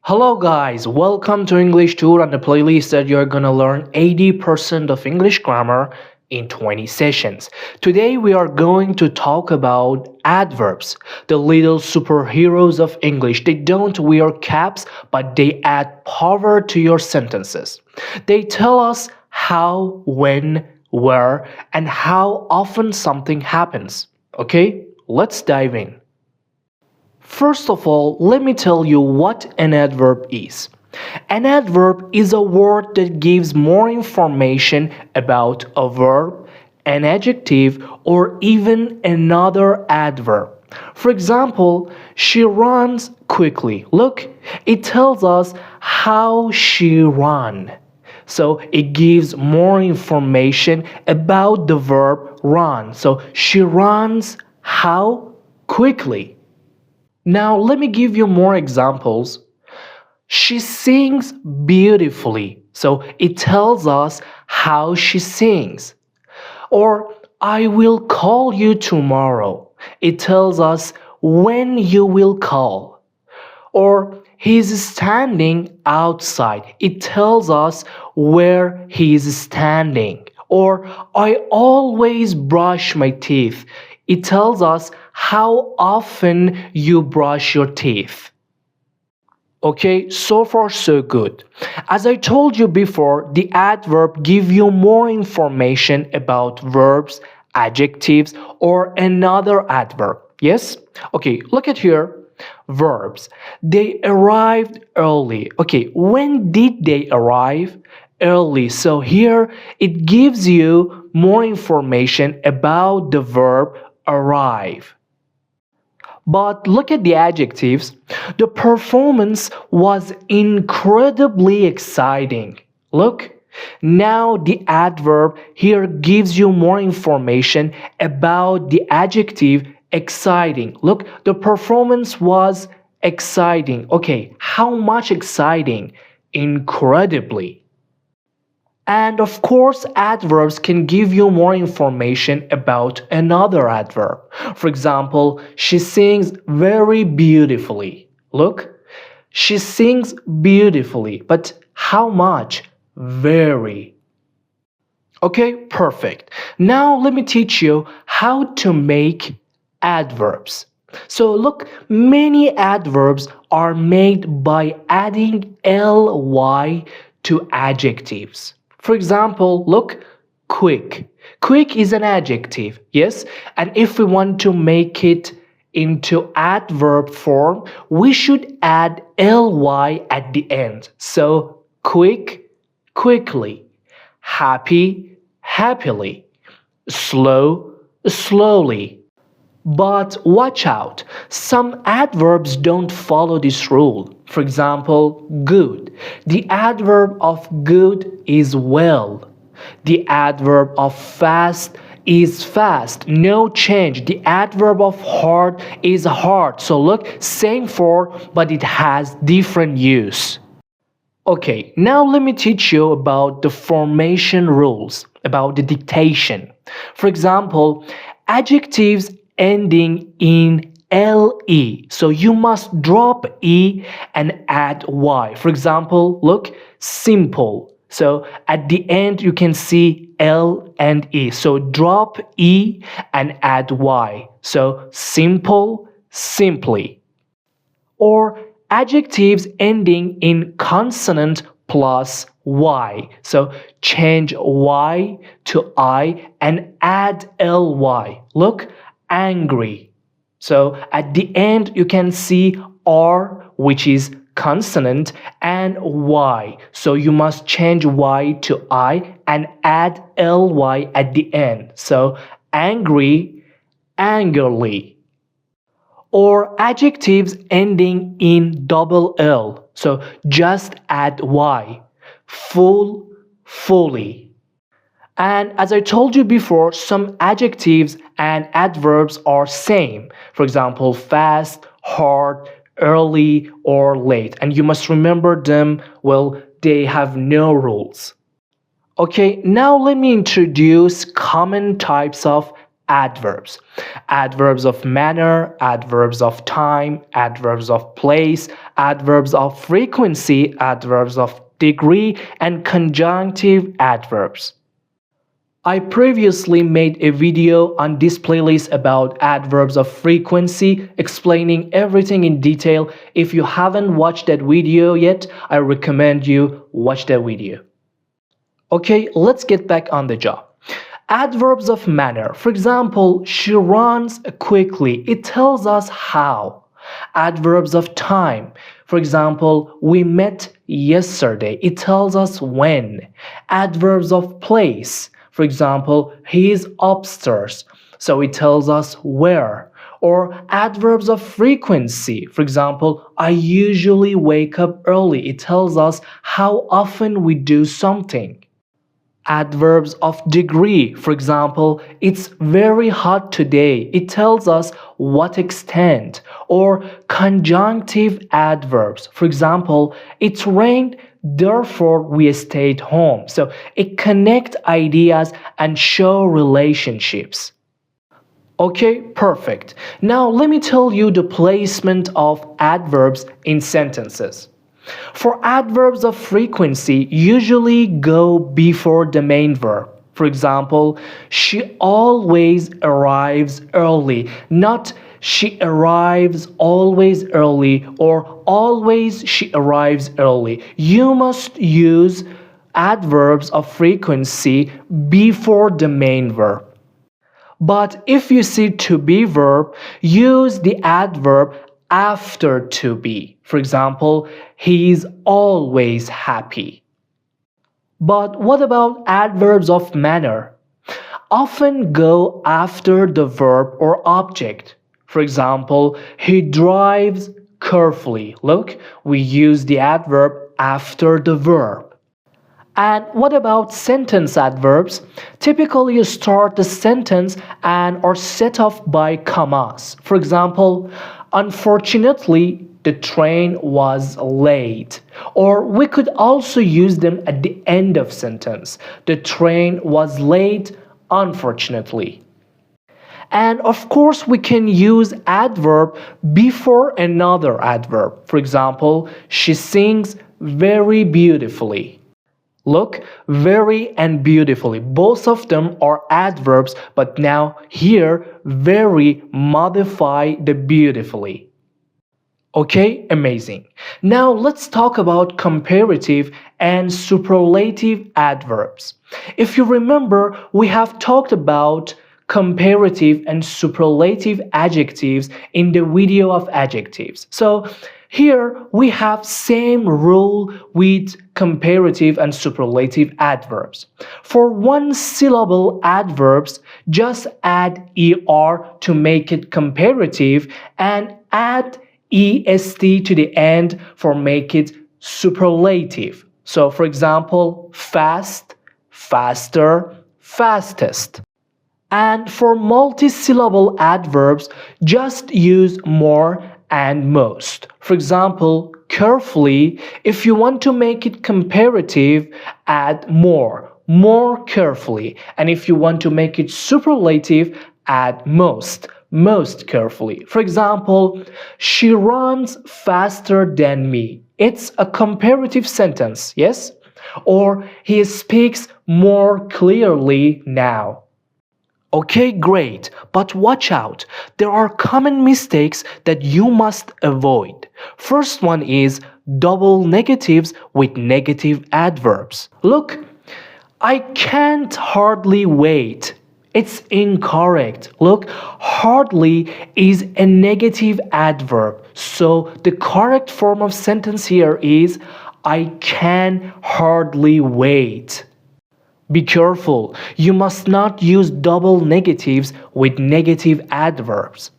Hello guys, welcome to English Tour and the playlist that you're gonna learn 80% of English grammar in 20 sessions. Today we are going to talk about adverbs, the little superheroes of English. They don't wear caps, but they add power to your sentences. They tell us how, when, where, and how often something happens. Okay, let's dive in. First of all, let me tell you what an adverb is. An adverb is a word that gives more information about a verb, an adjective, or even another adverb. For example, she runs quickly. Look, it tells us how she ran. So it gives more information about the verb run. So she runs how quickly. Now, let me give you more examples. She sings beautifully, so it tells us how she sings. Or, I will call you tomorrow. It tells us when you will call. Or, he's standing outside. It tells us where he is standing. Or, I always brush my teeth. It tells us how often you brush your teeth. Okay, so far so good. As I told you before, the adverb gives you more information about verbs, adjectives, or another adverb. Yes? Okay, look at here. Verbs. They arrived early. Okay, when did they arrive? Early. So here it gives you more information about the verb arrive. But look at the adjectives. The performance was incredibly exciting. Look, now the adverb here gives you more information about the adjective exciting. Look, the performance was exciting. Okay, how much exciting? Incredibly. And of course, adverbs can give you more information about another adverb. For example, she sings very beautifully. Look, she sings beautifully, but how much? Very. Okay, perfect. Now let me teach you how to make adverbs. So look, many adverbs are made by adding ly to adjectives. For example, look, quick. Quick is an adjective, yes? And if we want to make it into adverb form, we should add ly at the end. So, quick, quickly. Happy, happily. Slow, slowly. But watch out, some adverbs don't follow this rule. For example, good. The adverb of good is well. The adverb of fast is fast. No change. The adverb of hard is hard. So look, same form, but it has different use. Okay, now let me teach you about the formation rules, about the dictation. For example, adjectives ending in le. So you must drop e and add y. For example, look, simple. So at the end you can see l and e. So drop e and add y. So simple, simply. Or adjectives ending in consonant plus y. So change y to I and add ly. Look, angry. So at the end you can see R, which is consonant, and Y. So you must change Y to I and add ly at the end. So angry, angrily. Or adjectives ending in double L. So just add Y. Full, fully. And as I told you before, some adjectives and adverbs are same. For example, fast, hard, early, or late. And you must remember them, well, they have no rules. Okay, now let me introduce common types of Adverbs. Adverbs of manner, adverbs of time, adverbs of place, adverbs of frequency, adverbs of degree, and conjunctive adverbs. I previously made a video on this playlist about adverbs of frequency, explaining everything in detail. If you haven't watched that video yet, I recommend you watch that video. Okay, let's get back on the job. Adverbs of manner. For example, she runs quickly. It tells us how. Adverbs of time. For example, we met yesterday. It tells us when. Adverbs of place. For example, he is upstairs. So it tells us where. Or adverbs of frequency. For example, I usually wake up early. It tells us how often we do something. Adverbs of degree. For example, it's very hot today. It tells us what extent. Or conjunctive adverbs. For example, it rained, therefore we stayed home. So it connects ideas and show relationships. Okay, perfect. Now let me tell you the placement of adverbs in sentences. For adverbs of frequency, usually go before the main verb. For example, she always arrives early, not she arrives always early or always she arrives early. You must use adverbs of frequency before the main verb. But if you see to be verb, use the adverb after to be. For example, he is always happy. But what about adverbs of manner? Often go after the verb or object. For example, he drives carefully. Look, we use the adverb after the verb. And what about sentence adverbs? Typically, you start the sentence and are set off by commas. For example, unfortunately, the train was late. Or we could also use them at the end of sentence. The train was late, unfortunately. And of course, we can use adverb before another adverb. For example, she sings very beautifully. Look, very and beautifully. Both of them are adverbs, but now here, very modify the beautifully. Okay, amazing. Now let's talk about comparative and superlative adverbs. If you remember, we have talked about comparative and superlative adjectives in the video of adjectives. So here we have same rule with comparative and superlative adverbs. For one syllable adverbs, just add er to make it comparative and add est to the end for make it superlative. So for example, fast, faster, fastest. And for multi-syllable adverbs, just use more and most. For example, carefully, if you want to make it comparative, add more carefully. And if you want to make it superlative, add most carefully. For example, she runs faster than me. It's a comparative sentence, yes? Or he speaks more clearly now. Okay, great, but watch out. There are common mistakes that you must avoid. First one is double negatives with negative adverbs. Look, I can't hardly wait. It's incorrect. Look, hardly is a negative adverb. So the correct form of sentence here is I can hardly wait. Be careful, you must not use double negatives with negative adverbs.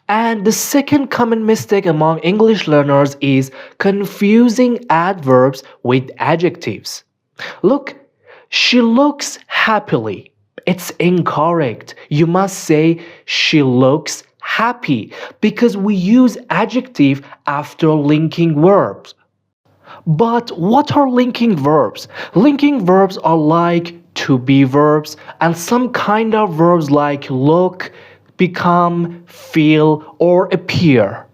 And the second common mistake among English learners is confusing adverbs with adjectives. Look, she looks happily. It's incorrect. You must say she looks happy because we use adjective after linking verbs. But what are linking verbs? Linking verbs are like to be verbs, and some kind of verbs like look, become, feel, or appear.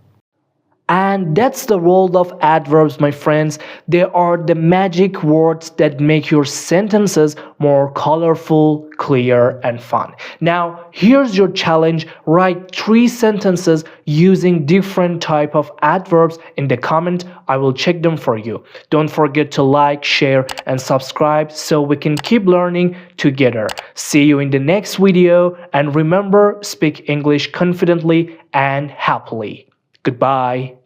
And that's the role of adverbs, my friends. They are the magic words that make your sentences more colorful, clear, and fun. Now, here's your challenge. Write 3 sentences using different type of adverbs in the comment. I will check them for you. Don't forget to like, share, and subscribe so we can keep learning together. See you in the next video, and remember, speak English confidently and happily. Goodbye.